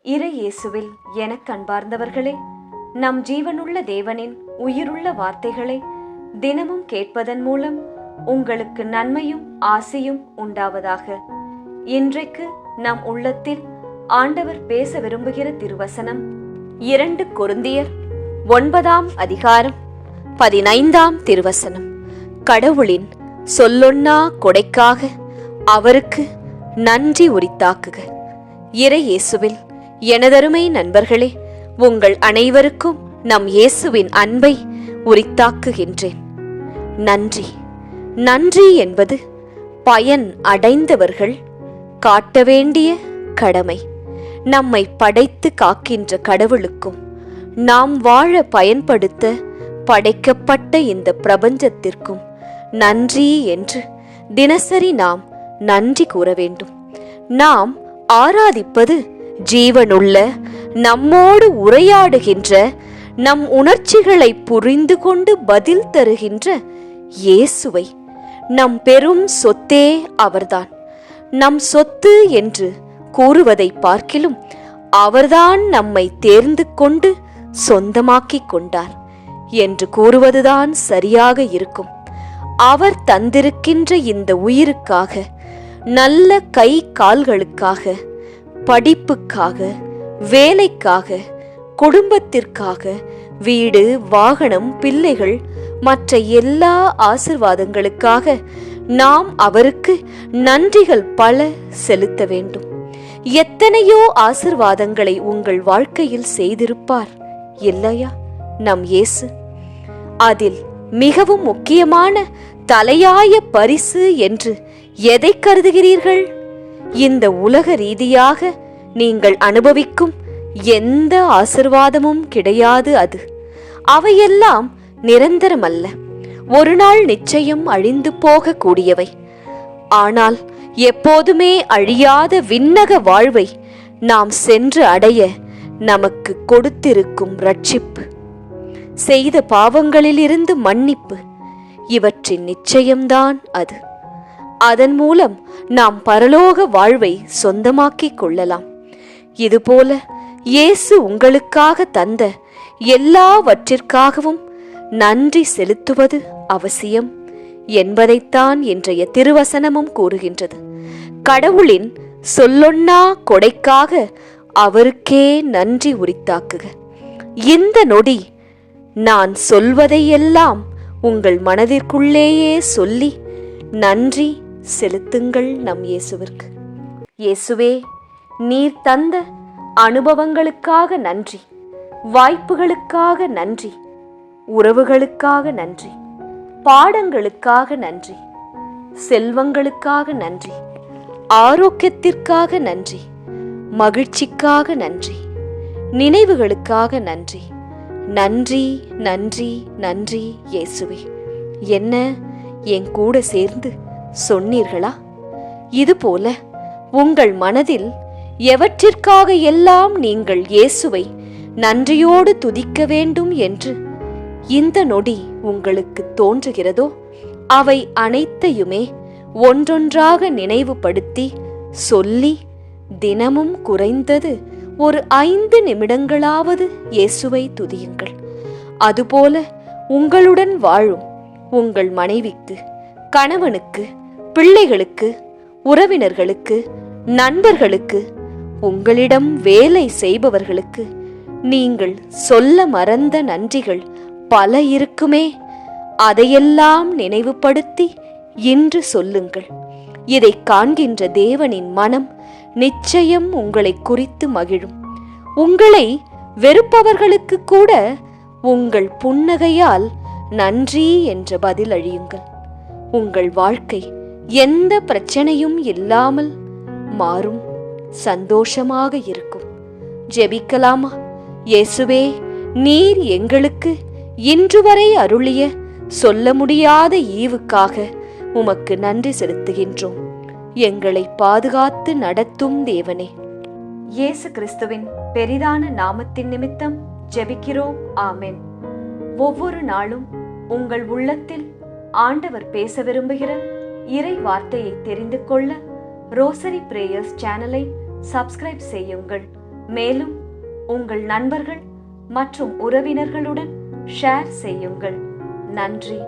இறை இயேசுவில் எனக் அன்பார்ந்தவர்களே, நம் ஜீவனுள்ள தேவனின் உயிருள்ள வார்த்தைகளை தினமும் கேட்பதன் மூலம் உங்களுக்கு நன்மையும் ஆசையும் உண்டாவதாக. இன்றைக்கு நம் உள்ளத்தில் ஆண்டவர் பேச விரும்புகிற திருவசனம் 2 கொரிந்தியர் 9 அதிகாரம் 15 திருவசனம். கடவுளின் சொல்லொன்னா கொடைக்காக அவருக்கு நன்றி உரித்தாக்குக. இறை இயேசுவில் எனதருமை நண்பர்களே, உங்கள் அனைவருக்கும் நம் இயேசுவின் அன்பை உரித்தாக்குகின்றேன். நன்றி. நன்றி என்பது பயன் அடைந்தவர்கள் காட்ட வேண்டிய கடமை. நம்மை படைத்து காக்கின்ற கடவுளுக்கும் நாம் வாழ பயன்படுத்த படைக்கப்பட்ட இந்த பிரபஞ்சத்திற்கும் நன்றி என்று தினசரி நாம் நன்றி கூற வேண்டும். நாம் ஆராதிப்பது ஜீவனுள்ள, நம்மோடு உரையாடுகின்ற, நம் உணர்ச்சிகளை புரிந்து கொண்டு பதில் தருகின்ற இயேசுவை. நம் பெரும் சொத்தே அவர்தான். நம் சொத்து என்று கூறுவதை பார்க்கிலும் அவர்தான் நம்மை தேர்ந்து கொண்டு சொந்தமாக்கிக் கொண்டார் என்று கூறுவதுதான் சரியாக இருக்கும். அவர் தந்திருக்கின்ற இந்த உயிருக்காக, நல்ல கை கால்களுக்காக, படிப்புக்காக, வேலைக்காக, குடும்பத்திற்காக, வீடு, வாகனம், பிள்ளைகள், மற்ற எல்லா ஆசீர்வாதங்களுக்காக நாம் அவருக்கு நன்றிகள் பல செலுத்த வேண்டும். எத்தனையோ ஆசீர்வாதங்களை உங்கள் வாழ்க்கையில் செய்திருப்பார் இல்லையா நம் இயேசு? அதில் மிகவும் முக்கியமான தலையாய பரிசு என்று எதை கருதுகிறீர்கள்? இந்த உலக ரீதியாக நீங்கள் அனுபவிக்கும் எந்த ஆசீர்வாதமும் கிடையாது. அவையெல்லாம் நிரந்தரமல்ல, ஒரு நாள் நிச்சயம் அழிந்து போக கூடியவை. ஆனால் எப்போதுமே அழியாத விண்ணக வாழ்வை நாம் சென்று அடைய நமக்கு கொடுத்திருக்கும் ரட்சிப்பு, செய்த பாவங்களிலிருந்து மன்னிப்பு, இவற்றின் நிச்சயம்தான் அது. அதன் மூலம் நாம் பரலோக வாழ்வை சொந்தமாக்கிக் கொள்ளலாம். இதுபோல இயேசு உங்களுக்காக தந்த எல்லாவற்றிற்காகவும் நன்றி செலுத்துவது அவசியம் என்பதைத்தான் இன்றைய திருவசனமும் கூறுகின்றது. கடவுளின் சொல்லொன்னா கொடைக்காக அவருக்கே நன்றி உரித்தாக்குக. இந்த நொடி நான் சொல்வதையெல்லாம் உங்கள் மனதிற்குள்ளேயே சொல்லி நன்றி செலுத்துங்கள் நம் இயேசுவிற்கு. இயேசுவே, நீர் தந்த அனுபவங்களுக்காக நன்றி, வாய்ப்புகளுக்காக நன்றி, உறவுகளுக்காக நன்றி, பாடங்களுக்காக நன்றி, செல்வங்களுக்காக நன்றி, ஆரோக்கியத்திற்காக நன்றி, மகிழ்ச்சிக்காக நன்றி, நினைவுகளுக்காக நன்றி. நன்றி, நன்றி, நன்றி இயேசுவே. என்ன என் கூட சேர்ந்து சொன்னீர்களா? இதுபோல உங்கள் மனதில் எவற்றிற்காக எல்லாம் நீங்கள் இயேசுவை நன்றியோடு துதிக்க வேண்டும் என்று இந்த நொடி உங்களுக்கு தோன்றுகிறதோ அவை அனைத்தையுமே ஒன்றொன்றாக நினைவுபடுத்தி சொல்லி தினமும் குறைந்தது ஒரு 5 நிமிடங்களாவது இயேசுவை துதியுங்கள். அதுபோல உங்களுடன் வாழும் உங்கள் மனைவிக்கு, கணவனுக்கு, பிள்ளைகளுக்கு, உறவினர்களுக்கு, நண்பர்களுக்கு, உங்களிடம் வேலை செய்பவர்களுக்கு நீங்கள் சொல்ல மறந்த நன்றிகள் பல இருக்குமே. அதையெல்லாம் நினைவுபடுத்தி இன்று சொல்லுங்கள். இதை காண்கின்ற தேவனின் மனம் நிச்சயம் உங்களை குறித்து மகிழும். உங்களை வெறுப்பவர்களுக்கு கூட உங்கள் புன்னகையால் நன்றி என்ற பதில் அழியுங்கள். உங்கள் வாழ்க்கை எந்த பிரச்சனையும் இல்லாமல் மாறும், சந்தோஷமாக இருக்கும். ஜெபிக்கலாமா? இயேசுவே, நீர் எங்களுக்கு இன்று வரை அருளிய சொல்ல முடியாத ஈவுக்காக உமக்கு நன்றி செலுத்துகின்றோம். எங்களை பாதுகாத்து நடத்தும் தேவனே. இயேசு கிறிஸ்துவின் பெரிதான நாமத்தின் நிமித்தம் ஜெபிக்கிறோம். ஆமென். ஒவ்வொரு நாளும் உங்கள் உள்ளத்தில் ஆண்டவர் பேச விரும்புகிற இறை வார்த்தையை தெரிந்து கொள்ள ரோசரி பிரேயர்ஸ் சேனலை சப்ஸ்கிரைப் செய்யுங்கள். மேலும் உங்கள் நண்பர்கள் மற்றும் உறவினர்களுடன் ஷேர் செய்யுங்கள். நன்றி.